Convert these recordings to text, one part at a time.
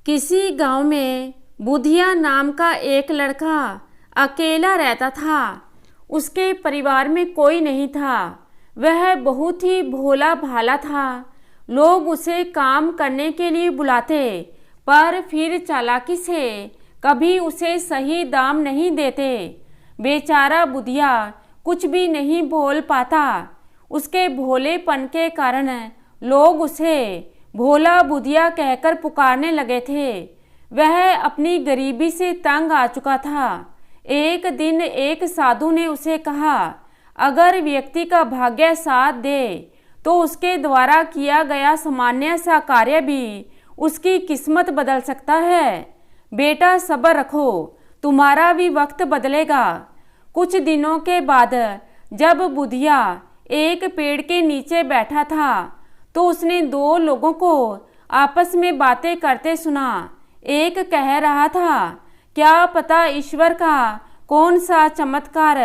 किसी गांव में बुधिया नाम का एक लड़का अकेला रहता था। उसके परिवार में कोई नहीं था। वह बहुत ही भोला भाला था। लोग उसे काम करने के लिए बुलाते, पर फिर चालाकी से कभी उसे सही दाम नहीं देते। बेचारा बुधिया कुछ भी नहीं बोल पाता। उसके भोलेपन के कारण लोग उसे भोला बुधिया कहकर पुकारने लगे थे। वह अपनी गरीबी से तंग आ चुका था। एक दिन एक साधु ने उसे कहा, अगर व्यक्ति का भाग्य साथ दे तो उसके द्वारा किया गया सामान्य सा कार्य भी उसकी किस्मत बदल सकता है। बेटा सब्र रखो, तुम्हारा भी वक्त बदलेगा। कुछ दिनों के बाद जब बुधिया एक पेड़ के नीचे बैठा था तो उसने दो लोगों को आपस में बातें करते सुना। एक कह रहा था, क्या पता ईश्वर का कौन सा चमत्कार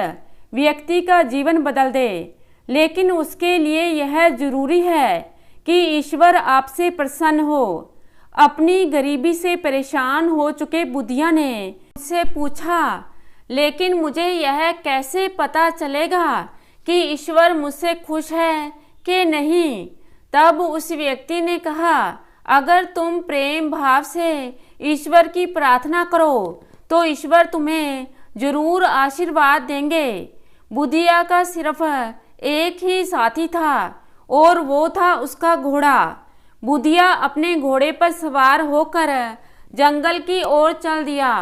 व्यक्ति का जीवन बदल दे, लेकिन उसके लिए यह जरूरी है कि ईश्वर आपसे प्रसन्न हो। अपनी गरीबी से परेशान हो चुके बुधिया ने उससे पूछा, लेकिन मुझे यह कैसे पता चलेगा कि ईश्वर मुझसे खुश है कि नहीं? तब उस व्यक्ति ने कहा, अगर तुम प्रेम भाव से ईश्वर की प्रार्थना करो तो ईश्वर तुम्हें जरूर आशीर्वाद देंगे। बुधिया का सिर्फ एक ही साथी था और वो था उसका घोड़ा। बुधिया अपने घोड़े पर सवार होकर जंगल की ओर चल दिया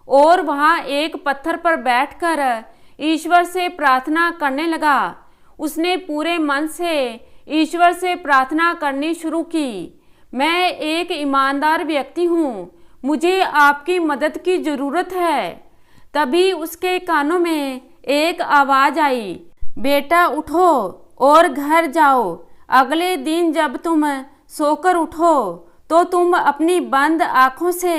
और वहां एक पत्थर पर बैठकर ईश्वर से प्रार्थना करने लगा। उसने पूरे मन से ईश्वर से प्रार्थना करनी शुरू की। मैं एक ईमानदार व्यक्ति हूँ, मुझे आपकी मदद की जरूरत है। तभी उसके कानों में एक आवाज आई, बेटा उठो और घर जाओ। अगले दिन जब तुम सोकर उठो तो तुम अपनी बंद आंखों से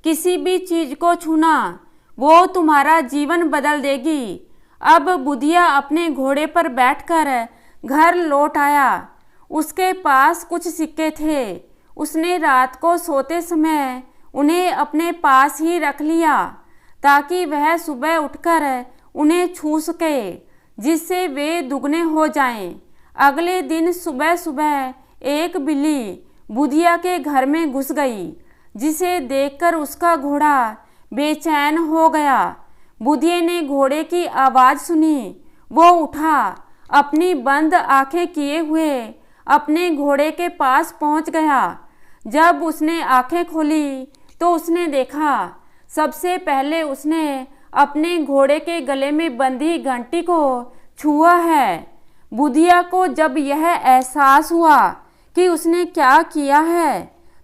किसी भी चीज को छूना, वो तुम्हारा जीवन बदल देगी। अब बुधिया अपने घोड़े पर बैठकर घर लौट आया। उसके पास कुछ सिक्के थे। उसने रात को सोते समय उन्हें अपने पास ही रख लिया ताकि वह सुबह उठकर उन्हें छू सके, जिससे वे दुगने हो जाएं। अगले दिन सुबह सुबह एक बिल्ली बुधिया के घर में घुस गई, जिसे देखकर उसका घोड़ा बेचैन हो गया। बुधिया ने घोड़े की आवाज़ सुनी। वो उठा, अपनी बंद आंखें किए हुए अपने घोड़े के पास पहुंच गया। जब उसने आंखें खोली तो उसने देखा, सबसे पहले उसने अपने घोड़े के गले में बंधी घंटी को छुआ है। बुधिया को जब यह एहसास हुआ कि उसने क्या किया है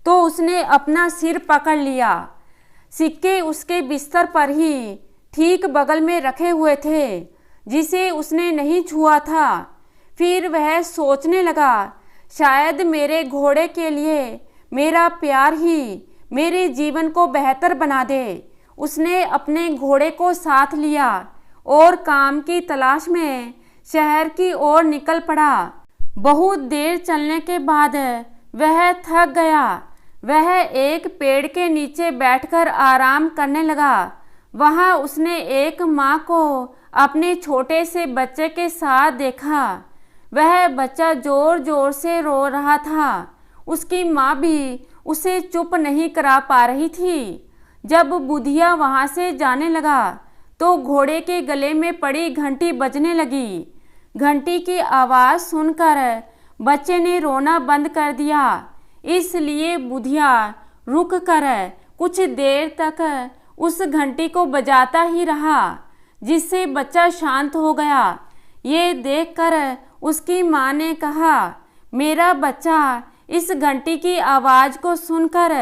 तो उसने अपना सिर पकड़ लिया। सिक्के उसके बिस्तर पर ही ठीक बगल में रखे हुए थे, जिसे उसने नहीं छुआ था। फिर वह सोचने लगा, शायद मेरे घोड़े के लिए मेरा प्यार ही मेरे जीवन को बेहतर बना दे। उसने अपने घोड़े को साथ लिया और काम की तलाश में शहर की ओर निकल पड़ा। बहुत देर चलने के बाद वह थक गया। वह एक पेड़ के नीचे बैठकर आराम करने लगा। वहां उसने एक माँ को अपने छोटे से बच्चे के साथ देखा। वह बच्चा जोर जोर से रो रहा था। उसकी माँ भी उसे चुप नहीं करा पा रही थी। जब बुधिया वहां से जाने लगा तो घोड़े के गले में पड़ी घंटी बजने लगी। घंटी की आवाज़ सुनकर बच्चे ने रोना बंद कर दिया। इसलिए बुधिया रुक कर कुछ देर तक उस घंटी को बजाता ही रहा, जिससे बच्चा शांत हो गया। ये देखकर उसकी माँ ने कहा, मेरा बच्चा इस घंटी की आवाज़ को सुनकर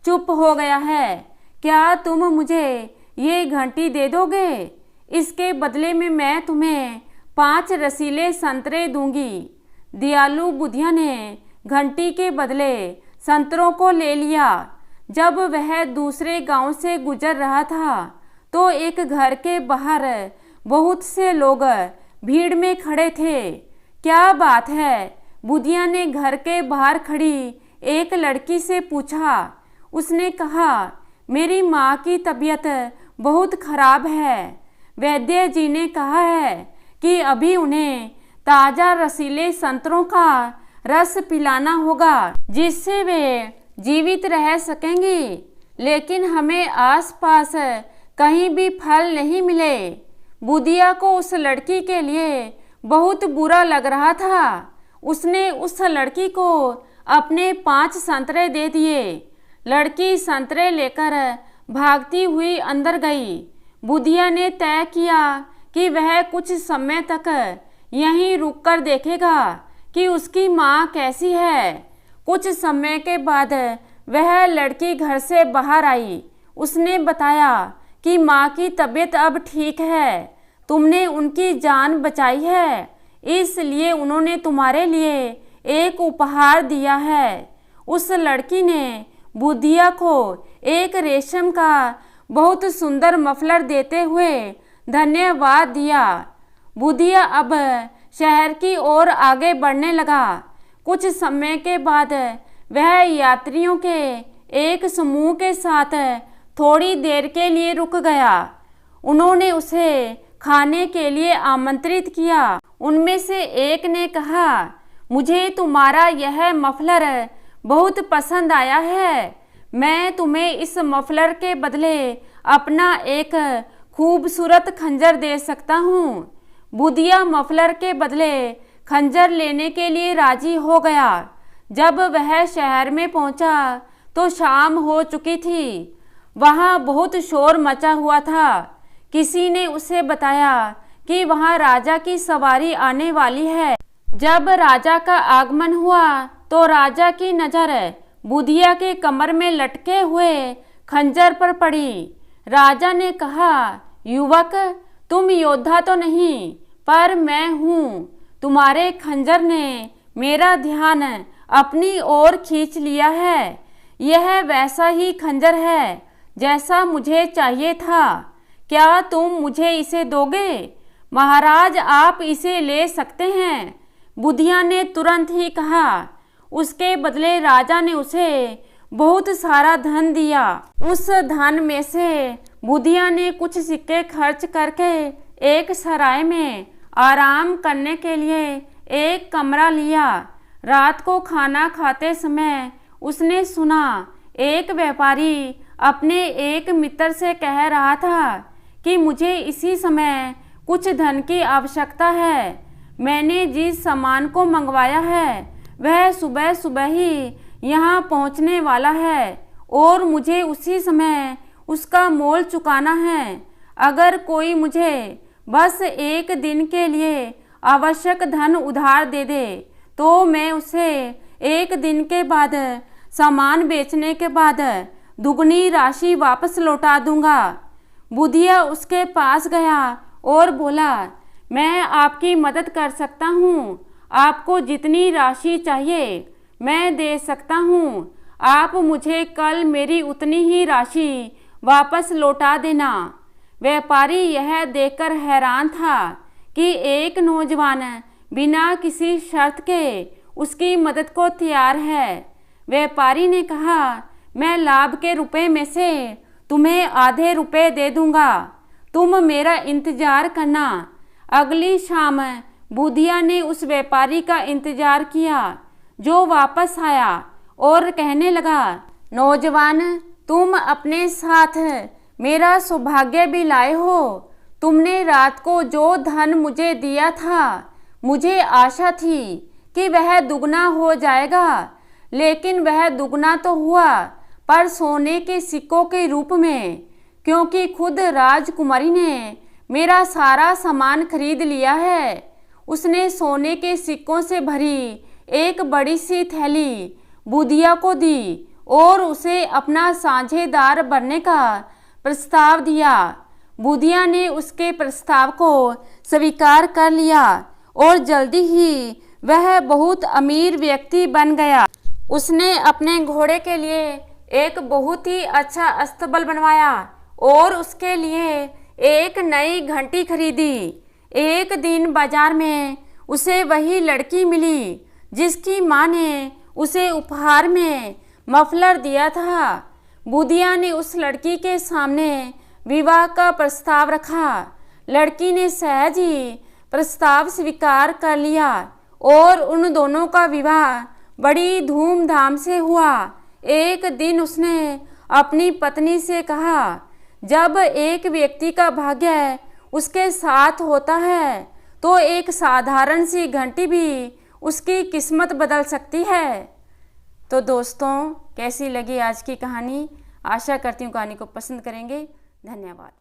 चुप हो गया है। क्या तुम मुझे ये घंटी दे दोगे? इसके बदले में मैं तुम्हें 5 रसीले संतरे दूंगी। दयालु बुधिया ने घंटी के बदले संतरों को ले लिया। जब वह दूसरे गांव से गुजर रहा था तो एक घर के बाहर बहुत से लोग भीड़ में खड़े थे। क्या बात है? बुधिया ने घर के बाहर खड़ी एक लड़की से पूछा। उसने कहा, मेरी माँ की तबीयत बहुत खराब है। वैद्य जी ने कहा है कि अभी उन्हें ताज़ा रसीले संतरों का रस पिलाना होगा जिससे वे जीवित रह सकेंगी, लेकिन हमें आसपास कहीं भी फल नहीं मिले। बुधिया को उस लड़की के लिए बहुत बुरा लग रहा था। उसने उस लड़की को अपने 5 संतरे दे दिए। लड़की संतरे लेकर भागती हुई अंदर गई। बुधिया ने तय किया कि वह कुछ समय तक यहीं रुककर देखेगा कि उसकी माँ कैसी है। कुछ समय के बाद वह लड़की घर से बाहर आई। उसने बताया कि माँ की तबीयत अब ठीक है, तुमने उनकी जान बचाई है, इसलिए उन्होंने तुम्हारे लिए एक उपहार दिया है। उस लड़की ने बुधिया को एक रेशम का बहुत सुंदर मफलर देते हुए धन्यवाद दिया। बुधिया अब शहर की ओर आगे बढ़ने लगा। कुछ समय के बाद वह यात्रियों के एक समूह के साथ थोड़ी देर के लिए रुक गया। उन्होंने उसे खाने के लिए आमंत्रित किया। उनमें से एक ने कहा, मुझे तुम्हारा यह मफलर बहुत पसंद आया है। मैं तुम्हें इस मफलर के बदले अपना एक खूबसूरत खंजर दे सकता हूँ। बुधिया मफलर के बदले खंजर लेने के लिए राजी हो गया। जब वह शहर में पहुंचा तो शाम हो चुकी थी। वहां बहुत शोर मचा हुआ था। किसी ने उसे बताया कि वहां राजा की सवारी आने वाली है। जब राजा का आगमन हुआ तो राजा की नज़र बुधिया के कमर में लटके हुए खंजर पर पड़ी। राजा ने कहा, युवक, तुम योद्धा तो नहीं, पर मैं हूँ। तुम्हारे खंजर ने मेरा ध्यान अपनी ओर खींच लिया है। यह वैसा ही खंजर है जैसा मुझे चाहिए था। क्या तुम मुझे इसे दोगे? महाराज, आप इसे ले सकते हैं। बुधिया ने तुरंत ही कहा। उसके बदले राजा ने उसे बहुत सारा धन दिया। उस धन में से बुधिया ने कुछ सिक्के खर्च करके एक सराय में आराम करने के लिए एक कमरा लिया। रात को खाना खाते समय उसने सुना एक व्यापारी अपने एक मित्र से कह रहा था कि मुझे इसी समय कुछ धन की आवश्यकता है। मैंने जिस सामान को मंगवाया है वह सुबह सुबह ही यहाँ पहुँचने वाला है और मुझे उसी समय उसका मोल चुकाना है। अगर कोई मुझे बस एक दिन के लिए आवश्यक धन उधार दे दे तो मैं उसे एक दिन के बाद सामान बेचने के बाद दुगनी राशि वापस लौटा दूंगा। बुधिया उसके पास गया और बोला, मैं आपकी मदद कर सकता हूँ। आपको जितनी राशि चाहिए मैं दे सकता हूँ। आप मुझे कल मेरी उतनी ही राशि वापस लौटा देना। व्यापारी यह देखकर हैरान था कि एक नौजवान बिना किसी शर्त के उसकी मदद को तैयार है। व्यापारी ने कहा, मैं लाभ के रुपए में से तुम्हें आधे रुपए दे दूंगा, तुम मेरा इंतजार करना। अगली शाम बुधिया ने उस व्यापारी का इंतजार किया जो वापस आया और कहने लगा, नौजवान, तुम अपने साथ मेरा सौभाग्य भी लाए हो। तुमने रात को जो धन मुझे दिया था, मुझे आशा थी कि वह दुगना हो जाएगा, लेकिन वह दुगना तो हुआ पर सोने के सिक्कों के रूप में, क्योंकि खुद राजकुमारी ने मेरा सारा सामान खरीद लिया है। उसने सोने के सिक्कों से भरी एक बड़ी सी थैली बुधिया को दी और उसे अपना साझेदार बनने का प्रस्ताव दिया। बुधिया ने उसके प्रस्ताव को स्वीकार कर लिया और जल्दी ही वह बहुत अमीर व्यक्ति बन गया। उसने अपने घोड़े के लिए एक बहुत ही अच्छा अस्तबल बनवाया और उसके लिए एक नई घंटी खरीदी। एक दिन बाजार में उसे वही लड़की मिली जिसकी माँ ने उसे उपहार में मफलर दिया था। बुधिया ने उस लड़की के सामने विवाह का प्रस्ताव रखा। लड़की ने सहज ही प्रस्ताव स्वीकार कर लिया और उन दोनों का विवाह बड़ी धूमधाम से हुआ। एक दिन उसने अपनी पत्नी से कहा, जब एक व्यक्ति का भाग्य उसके साथ होता है तो एक साधारण सी घंटी भी उसकी किस्मत बदल सकती है। तो दोस्तों, कैसी लगी आज की कहानी? आशा करती हूँ कहानी को पसंद करेंगे। धन्यवाद।